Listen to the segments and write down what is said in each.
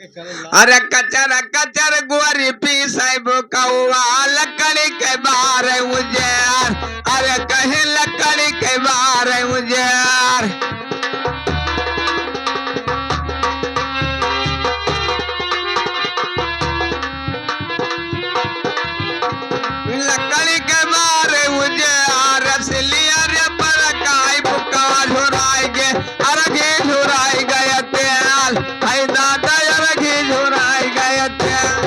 अरे कचर कचर गुआरी पी साहिब कौआ लकड़ी के बार उजार, अरे कहीं लकड़ी के बार उजार। लकड़ी के बार उजार सिलिया रे पर काई बुका झुराई गे, अरे घी झुराई गए तेल, आई दादा अरे घी झुराई गए तेल।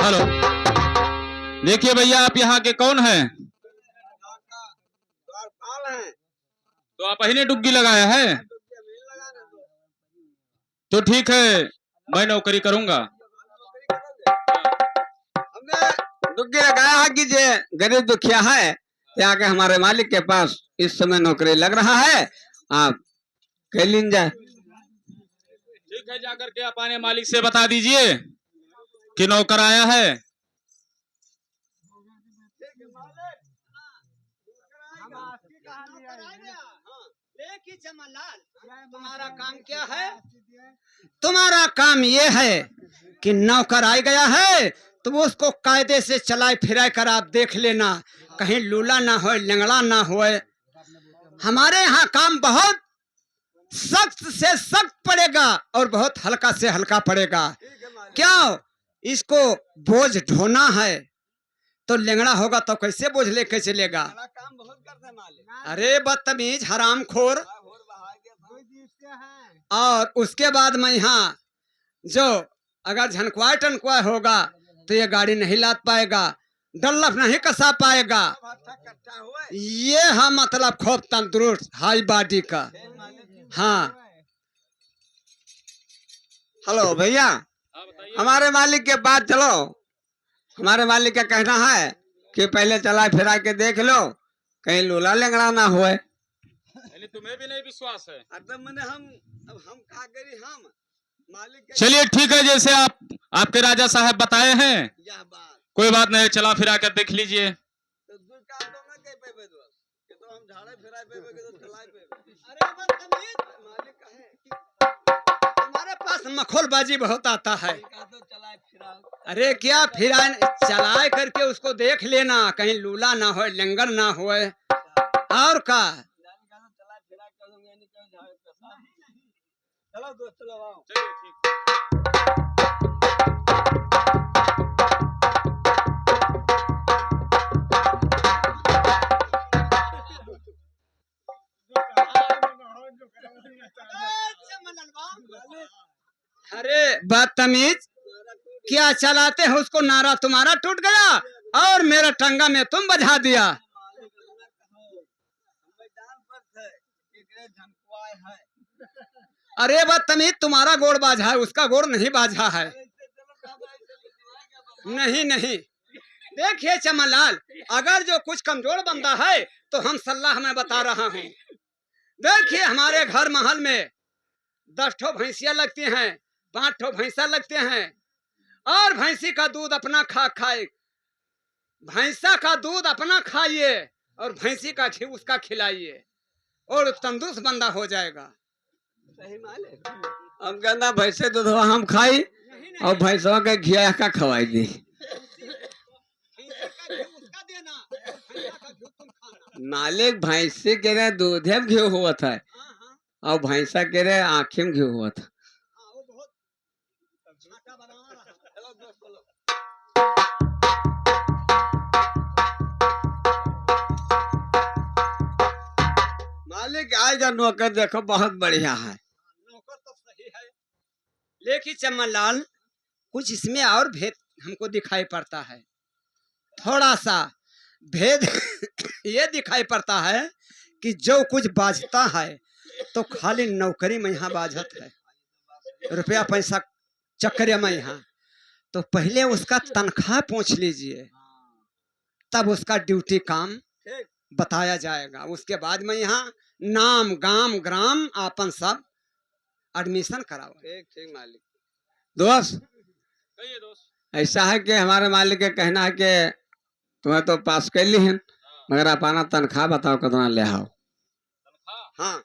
हेलो, देखिए भैया, आप यहाँ के कौन हैं? तो आप ही ने डुग्गी लगाया है? तो ठीक है, मैं नौकरी करूंगा। हमने डुग्गी लगाया है कि जे गरीब दुखिया है यहाँ के हमारे मालिक के पास इस समय नौकरी लग रहा है, आप कह लीन जाए। ठीक है, जाकर के आप आने मालिक से बता दीजिए कि नौकर आया है। तुम्हारा काम क्या है? तुम्हारा काम ये है कि नौकर आ गया है तो उसको कायदे से चलाए फिराए कर आप देख लेना, कहीं लूला ना हो, लंगड़ा ना हो। हमारे यहाँ काम बहुत सख्त से सख्त पड़ेगा और बहुत हल्का से हल्का पड़ेगा। क्यों? इसको बोझ ढोना है तो लेंगड़ा होगा तो कैसे बोझ लेके चलेगा? अरे बदतमीज हरामखोर। और उसके बाद में यहाँ जो अगर झनकुआ टनकुआ होगा तो ये गाड़ी नहीं लाद पाएगा, डल्लफ नहीं कसा पाएगा। ये है मतलब खूब तंदुरुस्त हाई बॉडी का। हाँ, हेलो भैया, हमारे मालिक के पास चलो। हमारे मालिक का कहना है कि पहले चला फिरा के देख लो, कहीं लूला लंगड़ा ना होए। पहले तुम्हें भी नहीं विश्वास है? अब हम का करी, हम मालिक। चलिए ठीक है, जैसे आपके राजा साहब बताए हैं, यह बात कोई बात नहीं, चला फिरा कर देख लीजिए। तो दूर का तो ना कह पे दोस्त कि तो हम झाड़े फिराए पे तो चलाए पे। अरे बदतमीज, मालिक कहे तुम्हारे पास मखौलबाजी बहुत आता है। का तो चलाए फिरा। अरे क्या फिरा चलाए करके उसको देख लेना, कहीं लूला ना हो, लंगर ना हो। और का चलाए फिरा कर दूंगा, नहीं कहीं झाड़े पे। चलो दोस्त, चलो आओ। चलिए ठीक। अरे बदतमीज, क्या चलाते हो उसको? नारा तुम्हारा टूट गया और मेरा टंगा में तुम बजा दिया। अरे बदतमीज, तुम्हारा गोड़ बाजा है, उसका गोड़ नहीं बाजा है। नहीं नहीं, देखिए चमनलाल, अगर जो कुछ कमजोर बंदा है तो हम सलाह में बता रहा हूँ। देखिए हमारे घर महल में 10 ठो भैंसियां लगती हैं, 5 ठो भैंसा लगते हैं, और भैंसी का दूध अपना खाए, भैंसा का दूध अपना खाइए और भैंसी का घी उसका खिलाइए और तंदुरुस्त बंदा हो जाएगा। सही मालिक, हम कहना भैंसे दूधवा हम खाई और भैंसवा के घिया का खवाई दी। मालिक भैंसे के रहे दूधे में घी हुआ था और भैंसा के रहे आँखें में घी हुआ था। मालिक आएगा नौकर, देखो बहुत बढ़िया है। नौकर तो सही है, लेकिन चमनलाल कुछ इसमें और भेद हमको दिखाई पड़ता है। थोड़ा सा भेद ये दिखाई पड़ता है कि जो कुछ बाजता है तो खाली नौकरी में यहाँ बाजत है, रुपया पैसा चक्कर में यहाँ। तो पहले उसका तनख्वाह पूछ लीजिए, तब उसका ड्यूटी काम बताया जाएगा। उसके बाद में यहाँ नाम गाम ग्राम आपन सब एडमिशन कराओ। ठीक ठीक मालिक। दोस्त कहिए दोस्त। ऐसा है कि हमारे मालिक का कहना है कि तुम्हें तो पास कर ली है, मगर अपना तनख्वाह बताओ कितना ले आओ। तनख्वाह हाँ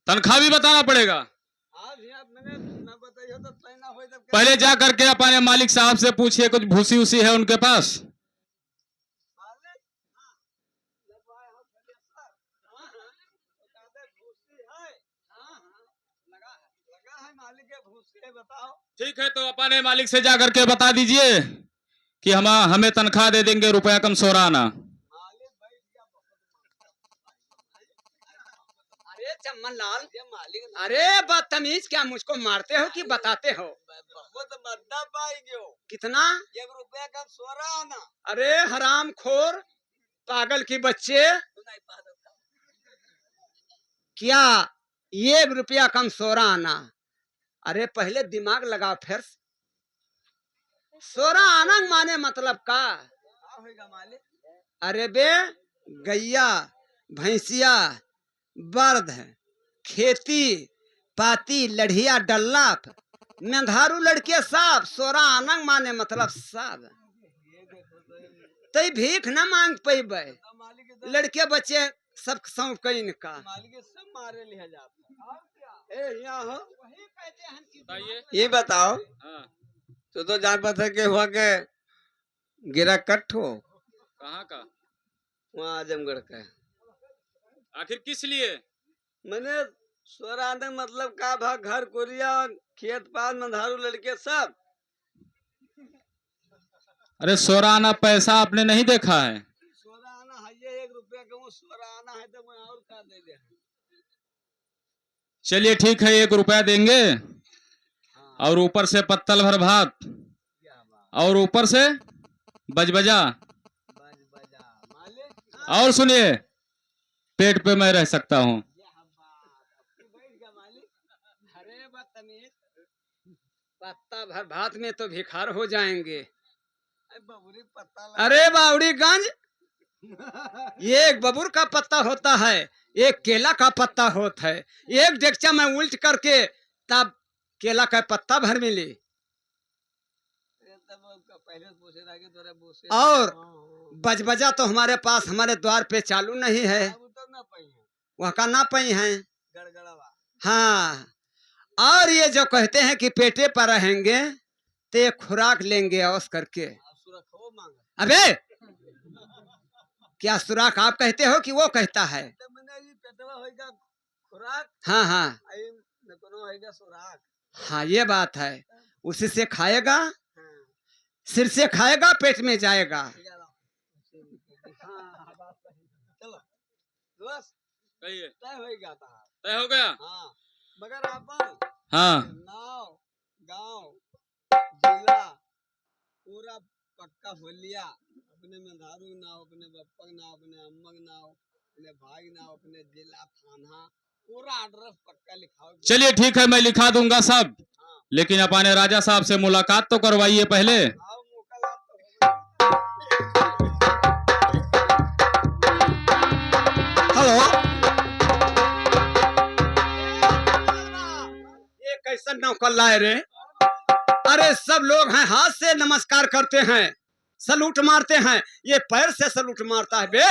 तनख्वाह भी बताना पड़ेगा। पहले जा करके अपने मालिक साहब से पूछिए कुछ भूसी उसी है उनके पास। ठीक है, तो अपने मालिक से जा करके बता दीजिए कि हमें तनख्वाह दे देंगे, रुपया कम 16 आना। अरे चमन लाल, अरे बदतमीज, क्या मुझको मारते हो कि बताते हो? बहुत मद्दा पाएंगे हो। कितना? 1 रुपया का 16 आना। अरे हराम खोर, पागल की बच्चे, क्या 1 रुपया कम 16 आना? अरे पहले दिमाग लगाओ फिर। 16 आना माने मतलब का? अरे बे, गैया भैंसिया बर्द है, खेती पाती लढ़िया डल्ला मेंधारू लड़के सब 16 आना माने मतलब सब। तई भीख न मांग पैबे, लड़के बच्चे सब सौंप के इनका सब मारे लिया जाता। ए यहाँ हो, बताइए। ये बताओ, हाँ, तो जान पाते कि हुआ के गिरा कट हो कहाँ का? वहाँ आजमगढ़ का। आखिर किस लिए? मैंने 16 आना मतलब का भाग घर कोरिया खेत पान मंधारू लड़के सब। अरे 16 आना पैसा आपने नहीं देखा है? 16 आना है, ये 1 रुपया का वो 16 आना है तो मैं और क्या दे दे। चलिए ठीक है, 1 रुपया देंगे और ऊपर से पत्तल भर भात और ऊपर से बजबजा। और सुनिए, पेट पे मैं रह सकता हूँ। अरे बदतमीज, पत्ता भर भात में तो भिखार हो जाएंगे। अरे बावड़ीगंज, एक बबूर का पत्ता होता है, एक केला का पत्ता होता है। एक डेगचा में उल्ट करके तब केला का पत्ता भर मिली। और बजबजा तो हमारे पास हमारे द्वार पे चालू नहीं है, वह का ना पई है। हाँ, और ये जो कहते हैं कि पेटे पर रहेंगे तो ये खुराक लेंगे औस करके। अबे क्या सुराख आप कहते हो कि वो कहता है? हाँ हाँ हाँ, ये बात है। उसी से खाएगा, सिर से खाएगा, पेट में जाएगा। कहिए। तय तय हो गया? हाँ, मगर अपन हाँ, नाव गांव जिला पूरा पक्का हो लिया। अपने मेधारू नाव, अपने बप्पक नाव, अपने अम्मक नाव, अपने भाई नाव, अपने जिला थाना, पूरा एड्रेस पक्का लिखाओ। चलिए ठीक है, मैं लिखा दूंगा सब, लेकिन अपने राजा साहब से मुलाकात तो करवाइए पहले। आओ हेलो, ये कैसा नौकर लाए रे? अरे सब लोग हैं, हाथ से नमस्कार करते हैं, सलूट मारते हैं, ये पैर से सलूट मारता है बे।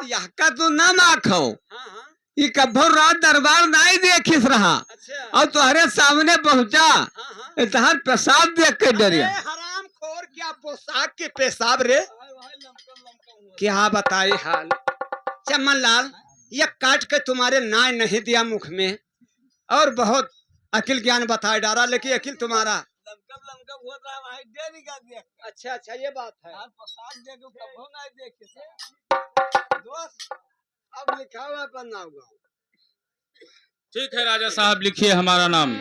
यह का तू ना माखो, हाँ हाँ, ये कभो रात दरबार नहीं देखिस रहा अच्छा, और तुम्हारे सामने पहुंचा हाँ हाँ। तहर पेशाब देख के अरे डरिया। हराम खोर, क्या पोशाक के पेशाब रे, क्या बताई हाल। चमन लाल, ये काट के तुम्हारे नाय नहीं दिया मुख में और बहुत अकिल ज्ञान बताए डाला, लेकिन अकिल तुम्हारा लमकम हुआ था भाई, डेरी का देख। अच्छा अच्छा, ये बात है। यार पोशाक देख कभो नहीं देखे दोस्त। अब लिखा हुआ अपन नाव गाँव। ठीक है राजा साहब, लिखिए हमारा नाम।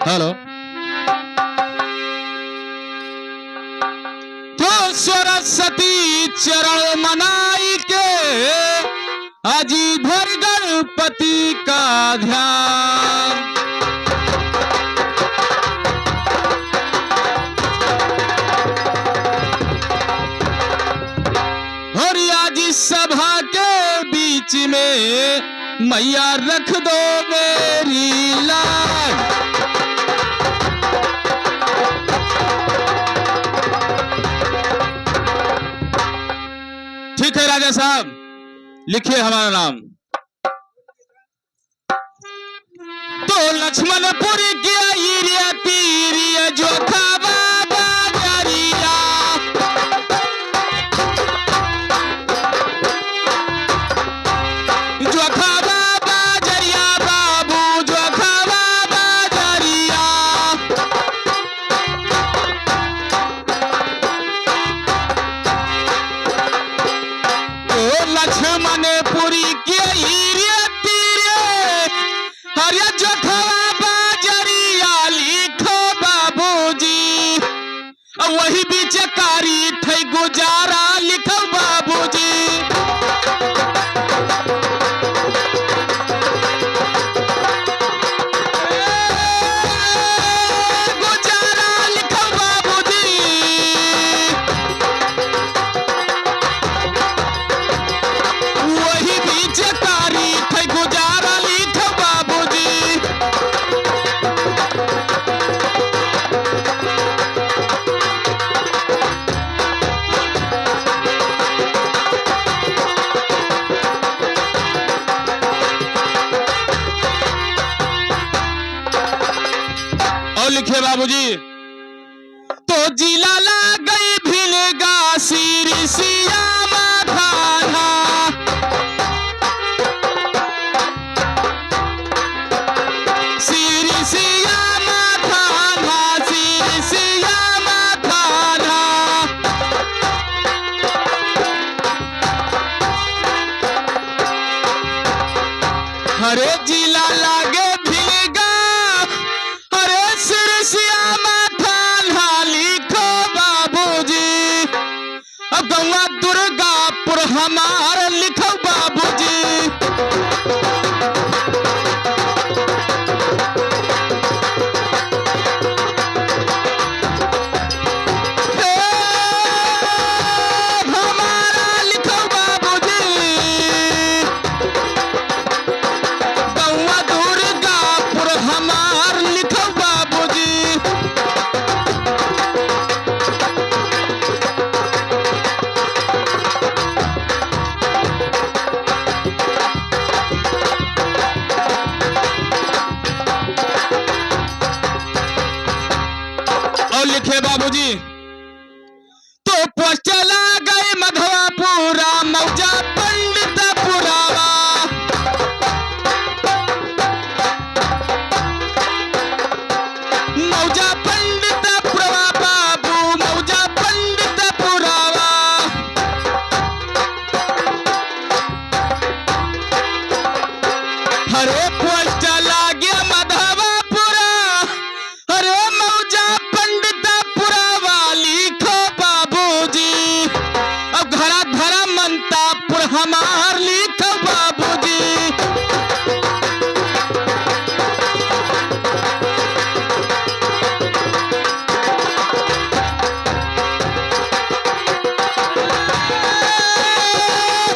हेलो। तो सरस्वती चरण मनाई के जी धर गणपति का ध्यान। और आज इस सभा के बीच में मैया रख दो मेरी लाज। ठीक है राजा साहब, लिखिए हमारा नाम। तो लक्ष्मणपुरी किया ईरिया तीरिया जो खावा बाजरिया। जो खावा बाजरिया बाबू जो खावा बाजरिया। तो लक्ष्मणपुरी किया ईरिया हरिया जो खावा बाजरिया लिखो बाबूजी। वही बीचकारी थे गुजारा लिखो बाबूजी। गुजारा लिखो बाबूजी। वही बीचकारी थे गुजारा लिखो बाबूजी। और लिखे बाबूजी। तो जिला ला गई भिलगा सिरिसिया माथाना। सिरिसिया माथाना सिरिसिया माथाना। हरे जिला लागे भिलगा हरे सिरसिया माथाना लिखो बाबूजी। अब गौवा दुर्गापुर हमार लिखो बाबूजी। हे, हमारा लिखो बाबूजी। गौवा दुर्गापुर हमार लिखो बाबूजी। और लिखे बाबूजी। तो पोस्टला गए मधवापुरा मौजा पंडित पुरावा। मौजा पंडित पुरावा बाबू मौजा पंडित पुरावा। हरे पोस्टला गया मधवापुरा हरे मौजा पंडित पुरावा लिखो बाबूजी। अब घरा धरा मंतापुर हमार लिखो बाबूजी।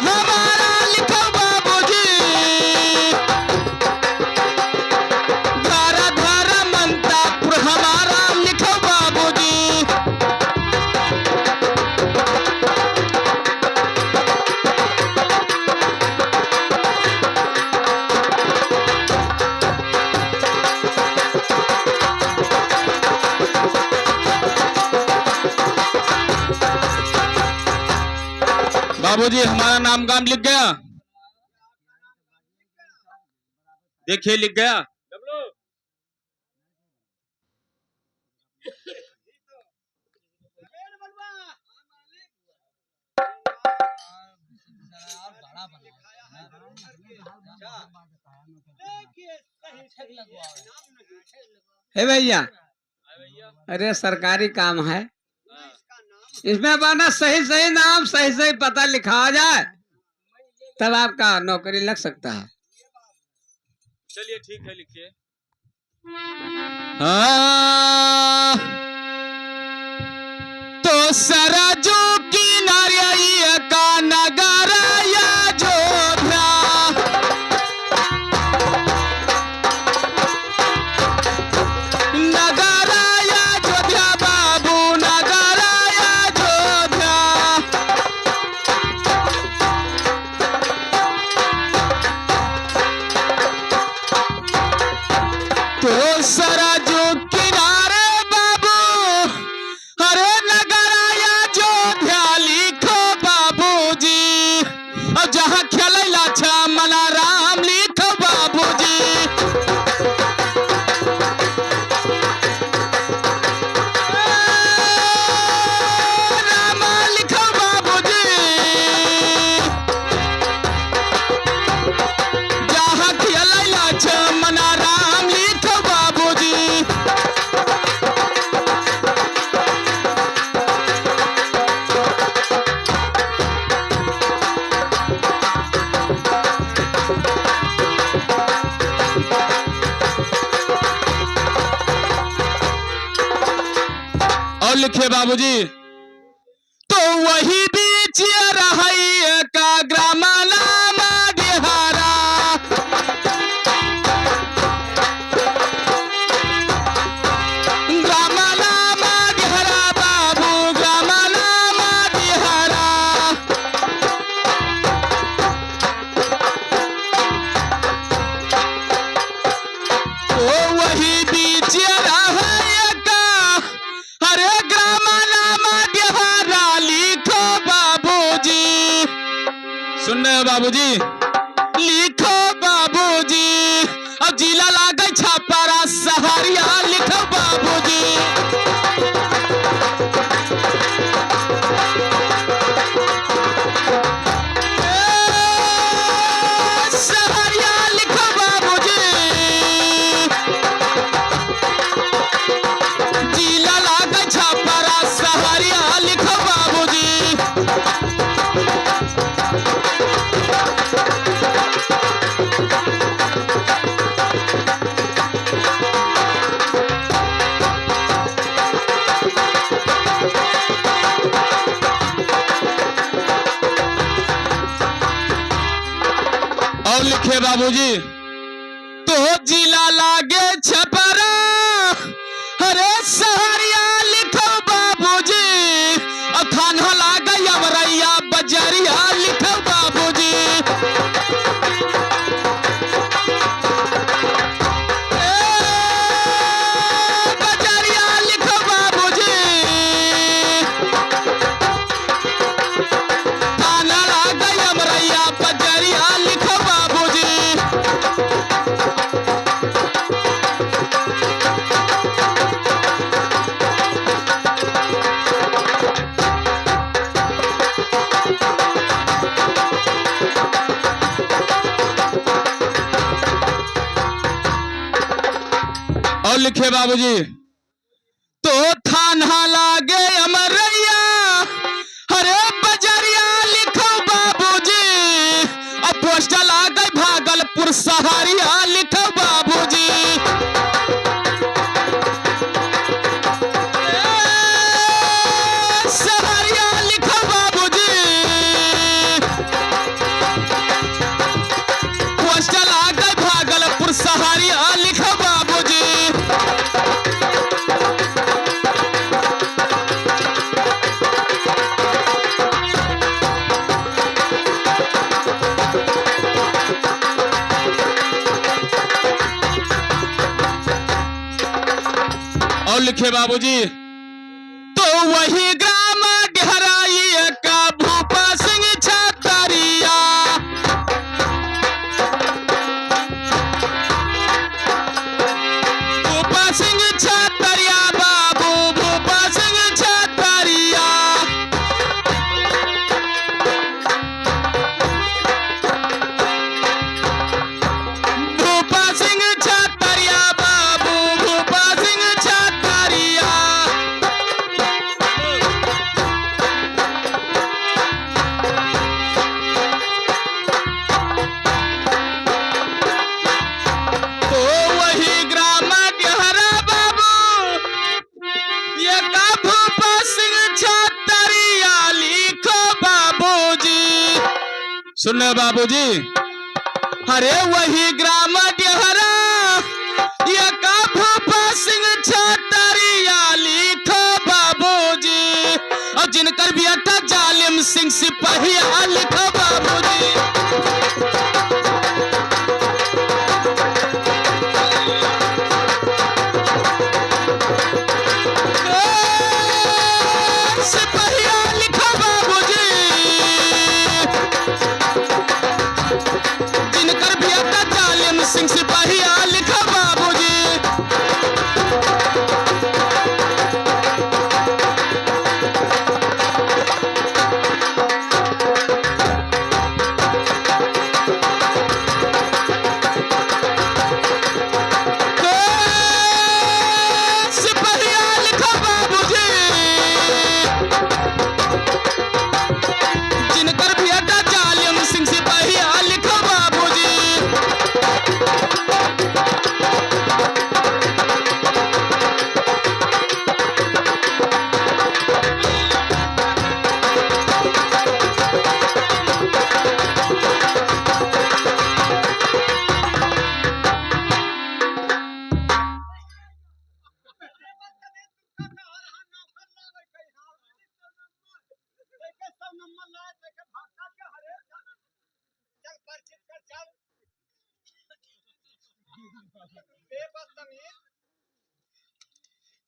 हमारा लिखो बाबूजी। घरा धरा मंतापुर हमारा लिखो बाबूजी। बाबूजी हमारा नाम गाम लिख गया। देखिए लिख गया। हे भैया, अरे सरकारी काम है, इसमें अपना सही सही नाम सही सही पता लिखा जाए। तब आपका नौकरी लग सकता है। चलिए ठीक है, लिखिए। हाँ, तो सरजू किनारे का नगर या जोधा, नगर या जोधा बाबू, नगर या जोधा। तो सरजू किनारे बाबू, हरे नगराया जोध्या लिखो बाबूजी, और जहाँ खेलैला छमना राम लिखो बाबूजी। राम लिखो बाबूजी, जहाँ खेलैला छमना राम लिखो बाबूजी। और लिखे बाबूजी, तो वही बीच रही का ग्राम नाम बिहारा, ग्राम नाम बिहारा बाबू, ग्राम नाम बिहारा। तो वही बीच रही का हरे ग्राम नाम बिहारा लिखो बाबूजी। सुन रहे हो बाबूजी, लिखो बाबूजी। अब जिला लागे छापारा सहारिया लिखो बाबूजी। सहारिया लिखो बाबूजी, जिला लागे छापारा सहारिया लिखो बाबूजी। और लिखे बाबूजी, तो जिला लागे छपरा हरे सहारिया लिखो बाबूजी, और थाना लागे अमरैया बजरिया लिखो बाबूजी। बजरिया लिखो बाबूजी, थाना लागे अमरैया बजरिया लिखो बाबूजी। और लिखे बाबूजी, तो थाना लागे अमरैया हरे बजरिया लिखो बाबूजी, और पोस्टर लागे भागलपुर सहारिया लिखो बाबूजी। सहारिया लिखो बाबूजी, पोस्टर लागे भागलपुर सहारिया लिखो बाबूजी। और लिखे बाबूजी, तो वही ग्राम गहराई का भूपा सिंह छतरिया, भूपा सिंह छतरिया बाबू, भूपा सिंह छतरिया। भूपा सिंह छतरिया बाबू, भूपा सिंह छतरिया। सुन रहे हो बाबूजी? अरे वही ग्राम डेहरा ये का भूपा सिंह छतरिया लिखो बाबूजी, और जिनकर बेटा जालिम सिंह सिपहिया लिखो बाबूजी। सिपहिया लिखो बाबूजी, जिनकर बेटा जालिम सिंह सिपहिया लिखो बाबूजी। सिपहिया लिखो बाबूजी, जिनकर बेटा जालिम सिंह सिपहिया लिखो बाबूजी।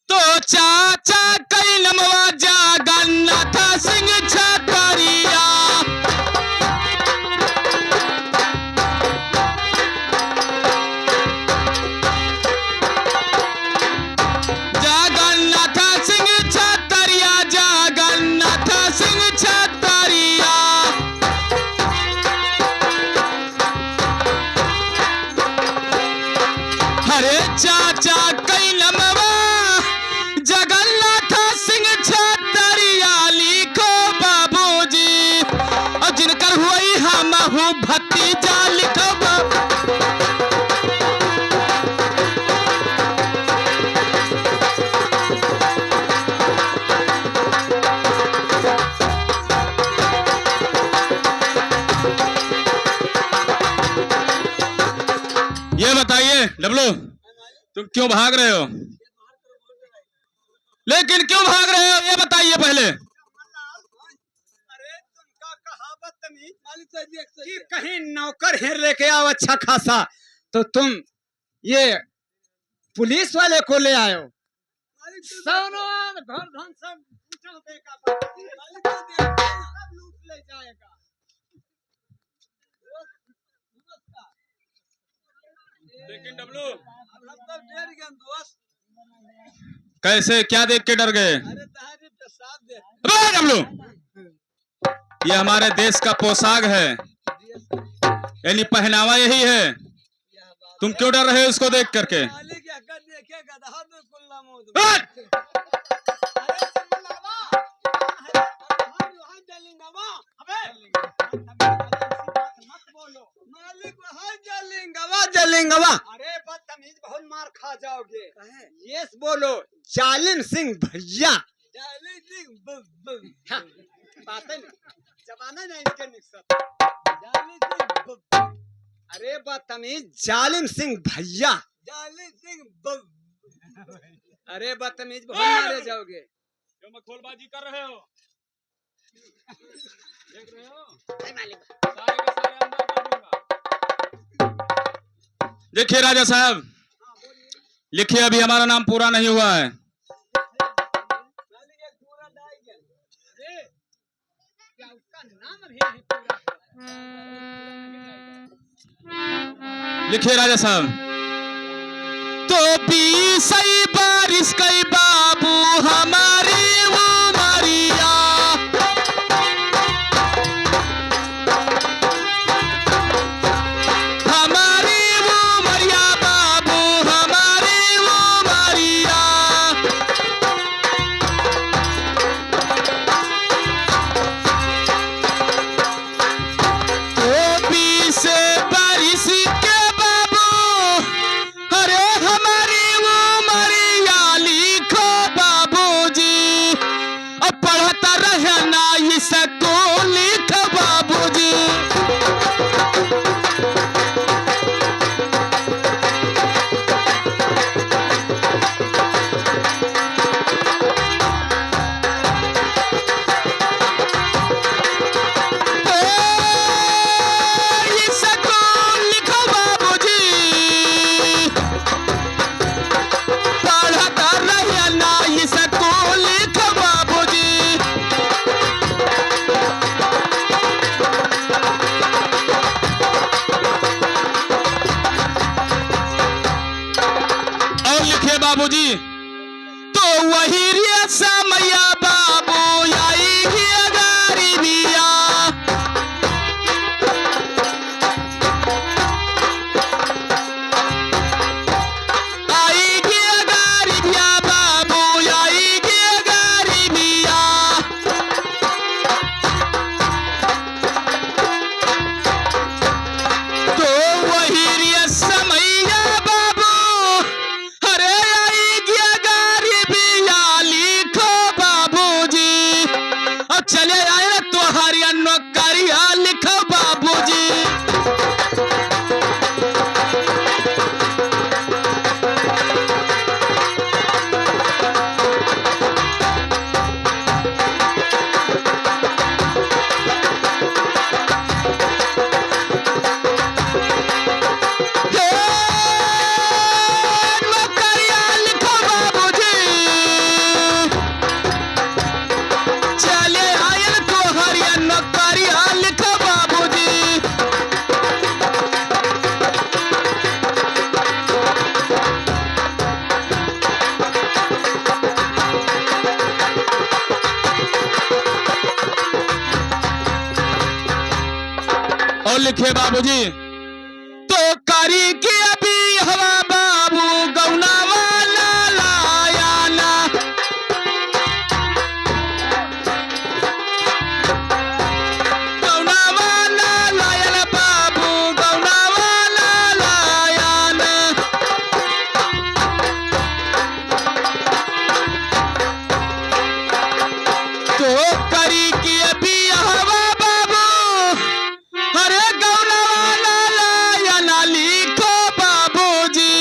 तो चाचा कई नमवा जगन्नाथ सिंह छतरिया, जगन्नाथ सिंह छतरिया, जगन्नाथ सिंह छतरिया। अरे चाचा कई नमवा जगन्नाथ सिंह छतरिया लिखो बाबूजी, और जिनकर हुई हम भतीजा लिखो बाबू। ये बताइए डब्लू, तुम क्यों भाग रहे हो? लेकिन क्यों भाग रहे हो ये बताइए पहले। अरे तुमका कहावत तमीज कि कहीं नौकर हेर लेके आओ अच्छा खासा, तो तुम ये पुलिस वाले को ले आयो। सामान घर धन सब उठा देगा, सब लूट ले जाएगा। लेकिन डब्लू कैसे, क्या देख के डर गए? अबे डब्लू, ये हमारे देश का पोशाक है, यानी पहनावा यही है, तुम क्यों डर रहे हो इसको देख करके? जलेंगवा, अरे बदतमीज, बहुत मार खा जाओगे। यस बोलो, जालिम सिंह भैया। जालिम सिंह बातें जमाना नहीं इसके निकसत। जालिम सिंह, अरे बदतमीज, जालिम सिंह भैया। जालिम सिंह, अरे बदतमीज, बहुत मारे जाओगे। क्यों मखौलबाजी कर रहे हो? देख रहे हो? सारे के सारे अंदर कर दूंगा। देखिए राजा साहब, लिखिए, अभी हमारा नाम पूरा नहीं हुआ है। लिखिए राजा साहब, तो 20 बारिश कई बाबू हमारी उमरिया, हमारी उमरिया बाबू हमारी उमरिया। तो 20 बारिश के बाबू, अरे हमारी उमरिया लिखो बाबूजी, बाबूजी, तो वही रे समैया बाबू आई गारी बिया। आई गारी बिया बाबू आई गारी बिया। तो वही रे समैया बाबू अरे आई गारी बिया लिखो बाबूजी। अब चले आए तो हरिया नौकरिया लिखो बाबूजी। हे, नौकरिया लिखो बाबूजी। चले आए तो हरिया नौकरिया लिखो बाबूजी। और लिखे बाबूजी, तो कारी की अभी हवा बाबू गौना वाला लाया ना। गौना वाला लाया ना बाबू गौना वाला लाया ना। तो करी की अभी हवा बाबू अरे गौना वाला लाया ना लिखो बाबूजी।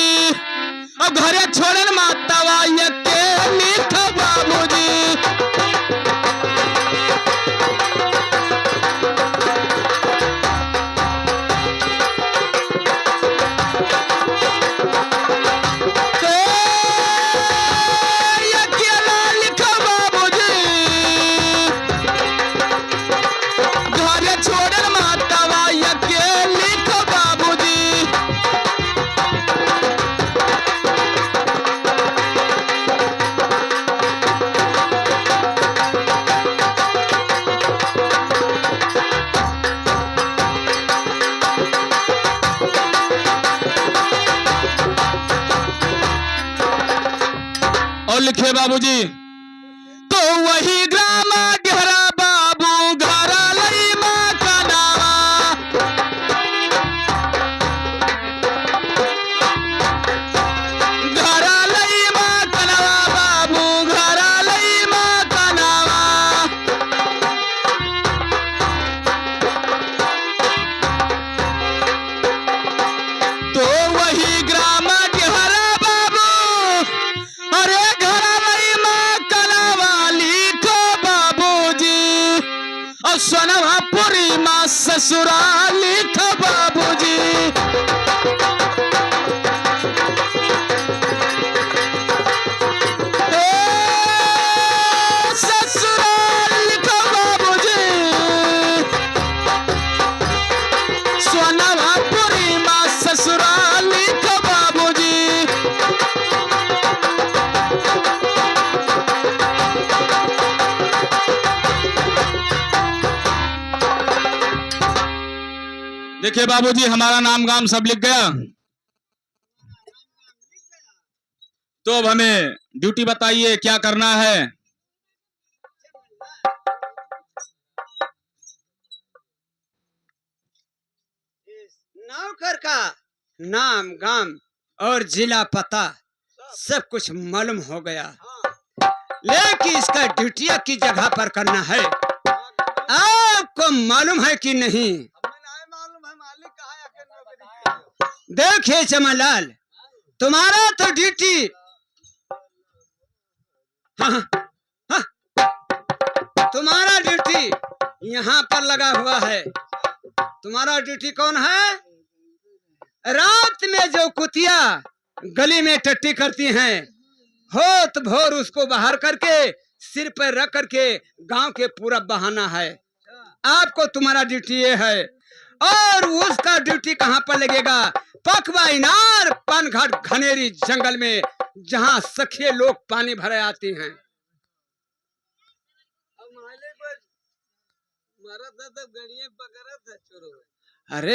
अब घरे छोड़न माता वाया के लिखो बाबूजी। तो ये अकेला लिखो बाबूजी। घरे छोड़न माता वाया के लिखो बाबूजी। और लिखे बाबूजी, तो वही ग्राम गहरा बाबू घरा लई माँ का नावा। घरा लई माँ का नावा बाबू घरा लई माँ का नावा। तो वही ग्राम गहरा बाबू अरे घरा लई माँ का नावा लिखो बाबूजी। और सोनवापुरी माँ ससुराल लिखो बाबूजी। ए, ससुराल लिखो बाबूजी। सोनवापुरी माँ ससुराल लिखो बाबूजी। देखिए बाबूजी, हमारा नाम गाम सब लिख गया। तो अब हमें ड्यूटी बताइए क्या करना है। नौकर का नाम गाम और जिला पता सब कुछ मालूम हो गया, लेकिन इसका ड्यूटिया की जगह पर करना है। आपको मालूम है कि नहीं? देखिए चमनलाल, तुम्हारा तो ड्यूटी हाँ, हाँ, तुम्हारा ड्यूटी यहाँ पर लगा हुआ है। तुम्हारा ड्यूटी कौन है? रात में जो कुतिया गली में टट्टी करती हैं, होत भोर उसको बाहर करके सिर पर रख करके गांव के पूरा बहाना है। आपको तुम्हारा ड्यूटी ये है। और उसका ड्यूटी कहाँ पर लगेगा? पकवा इनार पानघाट घनेरी जंगल में जहाँ सखिए लोग पानी भरे आती हैं। अरे